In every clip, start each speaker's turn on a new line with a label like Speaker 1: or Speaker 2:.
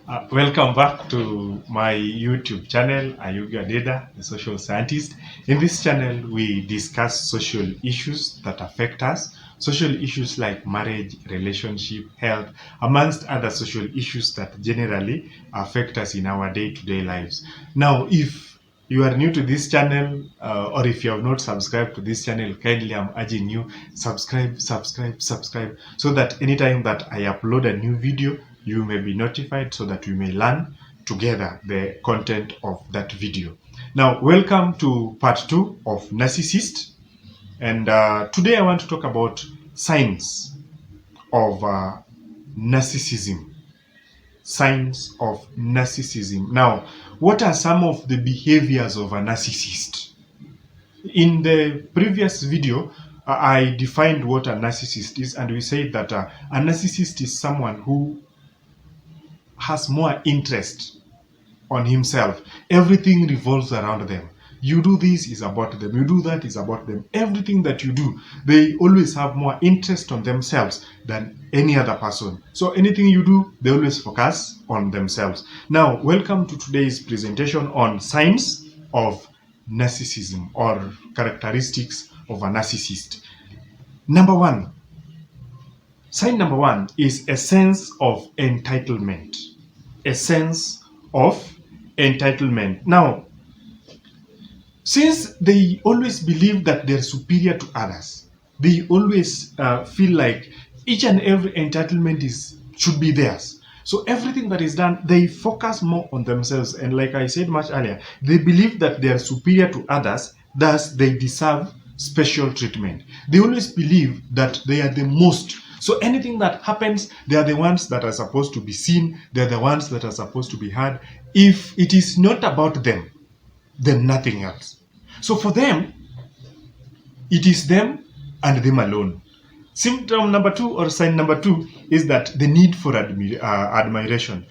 Speaker 1: Welcome back to my YouTube channel, Ayuga Deda, the social scientist. In this channel, we discuss social issues that affect us, social issues like marriage, relationship, health, amongst other social issues that generally affect us in our day-to-day lives. Now, if you are new to this channel or if you have not subscribed to this channel, kindly I'm urging you subscribe so that anytime that I upload a new video, you may be notified so that we may learn together the content of that video. Now, welcome to part 2 of Narcissist. And today I want to talk about signs of narcissism. Signs of narcissism. Now, what are some of the behaviors of a narcissist? In the previous video, I defined what a narcissist is, and we said that a narcissist is someone who has more interest on himself. Everything revolves around them. You do this is about them. You do that is about them. Everything that you do, they always have more interest on themselves than any other person. So anything you do, they always focus on themselves. Now, welcome to today's presentation on signs of narcissism or characteristics of a narcissist. Sign number one is a sense of entitlement. A sense of entitlement. Now, since they always believe that they're superior to others, they always feel like each and every entitlement should be theirs. So everything that is done, they focus more on themselves. And like I said much earlier, they believe that they are superior to others, thus they deserve special treatment. They always believe that they are the most. So anything that happens, they are the ones that are supposed to be seen. They are the ones that are supposed to be heard. If it is not about them, then nothing else. So for them, it is them and them alone. Symptom number 2 or sign number 2 is that the need for admiration.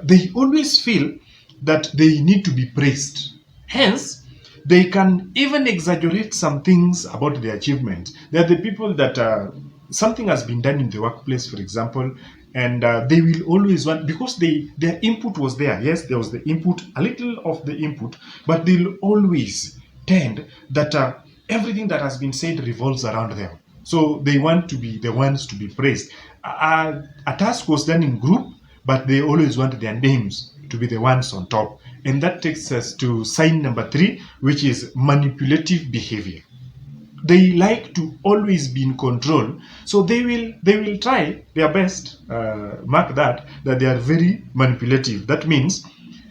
Speaker 1: They always feel that they need to be praised. Hence, they can even exaggerate some things about their achievement. They are the people that something has been done in the workplace, for example, and they will always want, because their input was there. Yes, there was the input, a little of the input, but they'll always tend that everything that has been said revolves around them. So they want to be the ones to be praised. A task was done in group, but they always want their names to be the ones on top. And that takes us to sign number 3, which is manipulative behavior. They like to always be in control, so they will try their best. Mark that they are very manipulative. That means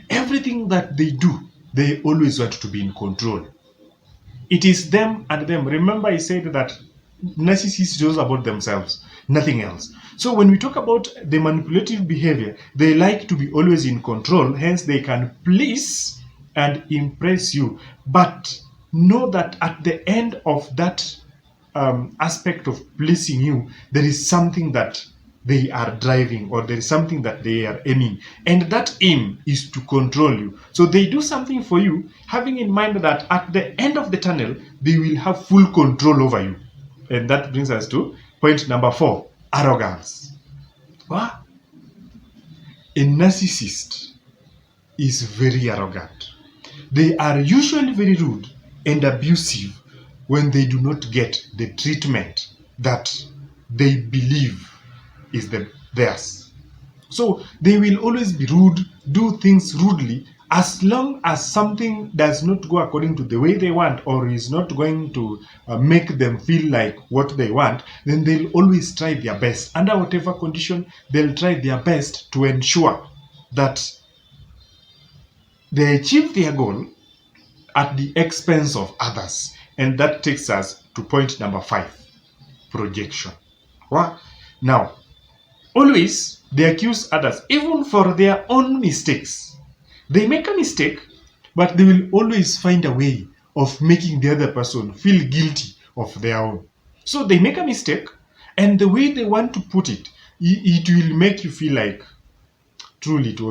Speaker 1: everything that they do, they always want to be in control. It is them and them. Remember, I said that narcissists knows about themselves, nothing else. So when we talk about the manipulative behavior, they like to be always in control. Hence, they can please and impress you, but know that at the end of that aspect of pleasing you, there is something that they are driving, or there is something that they are aiming, and that aim is to control you. So they do something for you, having in mind that at the end of the tunnel, they will have full control over you. And that brings us to point number 4, arrogance. What? A narcissist is very arrogant. They are usually very rude and abusive when they do not get the treatment that they believe is theirs. So they will always be rude, do things rudely, as long as something does not go according to the way they want, or is not going to make them feel like what they want. Then they'll always try their best. Under whatever condition, they'll try their best to ensure that they achieve their goal at the expense of others. And that takes us to point number 5, projection. What? Now, always they accuse others, even for their own mistakes. They make a mistake, but they will always find a way of making the other person feel guilty of their own. So they make a mistake, and the way they want to put it, it will make you feel like, truly it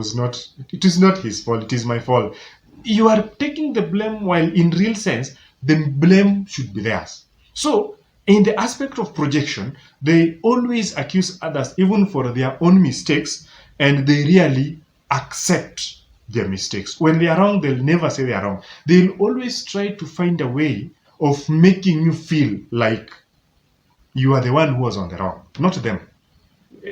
Speaker 1: is not his fault, it is my fault. You are taking the blame, while in real sense, the blame should be theirs. So in the aspect of projection, they always accuse others even for their own mistakes, and they really accept their mistakes. When they are wrong, they'll never say they are wrong. They'll always try to find a way of making you feel like you are the one who was on the wrong, not them.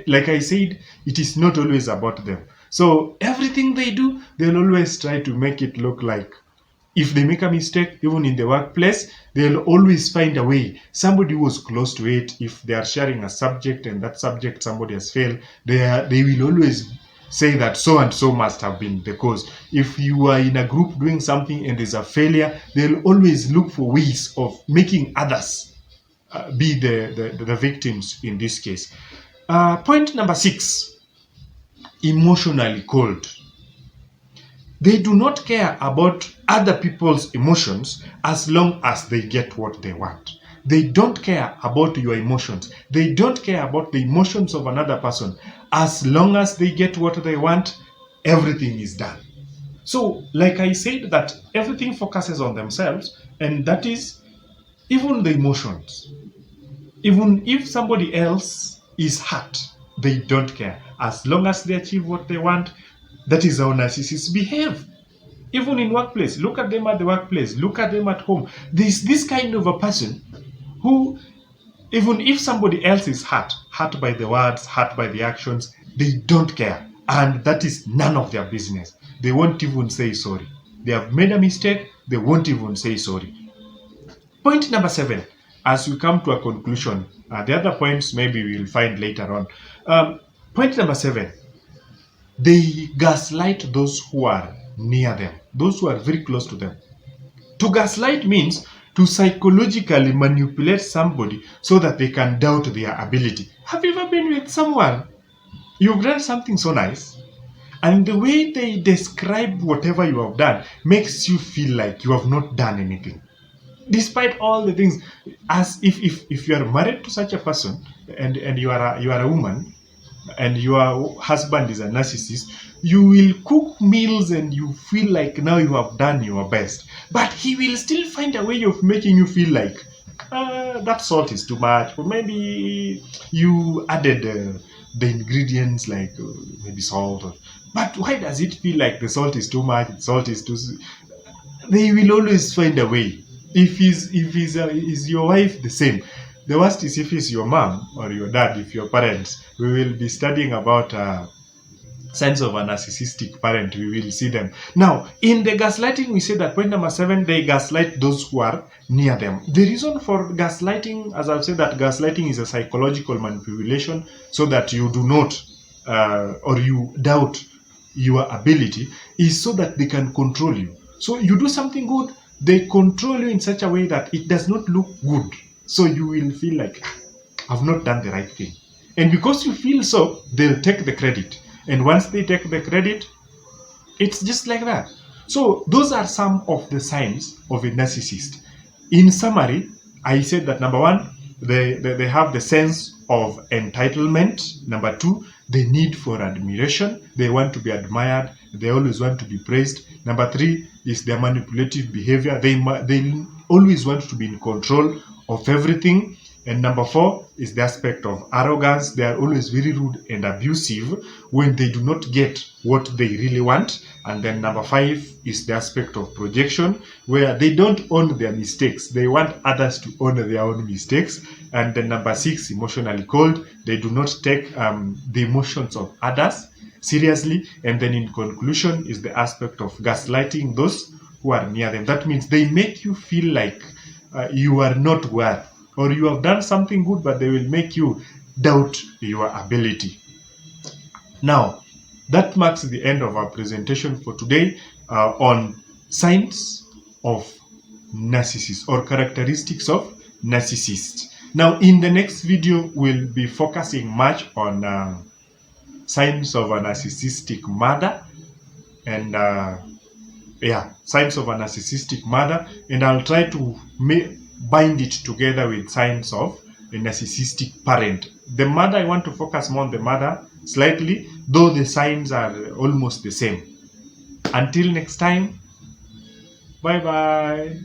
Speaker 1: Like I said, it is not always about them. So everything they do, they'll always try to make it look like if they make a mistake, even in the workplace, they'll always find a way. Somebody was close to it. If they are sharing a subject and that subject somebody has failed, they will always say that so and so must have been the cause. If you are in a group doing something and there's a failure, they'll always look for ways of making others be the victims in this case. Point number 6, emotionally cold. They do not care about other people's emotions as long as they get what they want. They don't care about your emotions. They don't care about the emotions of another person. As long as they get what they want, everything is done. So, like I said, that everything focuses on themselves, and that is even the emotions. Even if somebody else is hurt, they don't care. As long as they achieve what they want, that is how narcissists behave. Even in workplace, look at them at the workplace, look at them at home. There's this kind of a person who, even if somebody else is hurt by the words, hurt by the actions, they don't care. And that is none of their business. They won't even say sorry. They have made a mistake, they won't even say sorry. Point number 7, as we come to a conclusion, the other points maybe we'll find later on. Point number 7, they gaslight those who are near them, those who are very close to them. To gaslight means to psychologically manipulate somebody so that they can doubt their ability. Have you ever been with someone? You've done something so nice, and the way they describe whatever you have done makes you feel like you have not done anything. Despite all the things, as if you are married to such a person and you are a woman and your husband is a narcissist, you will cook meals and you feel like now you have done your best, but he will still find a way of making you feel like that salt is too much, or maybe you added the ingredients like maybe salt, but why does it feel like the salt is too much, the salt is too... They will always find a way. If is your wife, the same. The worst is if it's your mom or your dad, if your parents. We will be studying about signs of a narcissistic parent. We will see them. Now, in the gaslighting, we say that point number 7, they gaslight those who are near them. The reason for gaslighting, as I've said, that gaslighting is a psychological manipulation so that you do not or you doubt your ability, is so that they can control you. So you do something good, they control you in such a way that it does not look good. So you will feel like, I've not done the right thing. And because you feel so, they'll take the credit. And once they take the credit, it's just like that. So those are some of the signs of a narcissist. In summary, I said that number 1, they have the sense of entitlement. Number 2, the need for admiration. They want to be admired. They always want to be praised. Number 3 is their manipulative behavior. They always want to be in control of everything. And number 4 is the aspect of arrogance. They are always very rude and abusive when they do not get what they really want. And then number 5 is the aspect of projection, where they don't own their mistakes. They want others to own their own mistakes. And then number 6, emotionally cold. They do not take the emotions of others seriously. And then in conclusion is the aspect of gaslighting those who are near them. That means they make you feel like you are not worth, or you have done something good, but they will make you doubt your ability. Now, that marks the end of our presentation for today on signs of narcissists or characteristics of narcissists. Now, in the next video, we'll be focusing much on signs of a narcissistic mother and signs of a narcissistic mother, and I'll try to bind it together with signs of a narcissistic parent. The mother, I want to focus more on the mother slightly, though the signs are almost the same. Until next time, bye bye.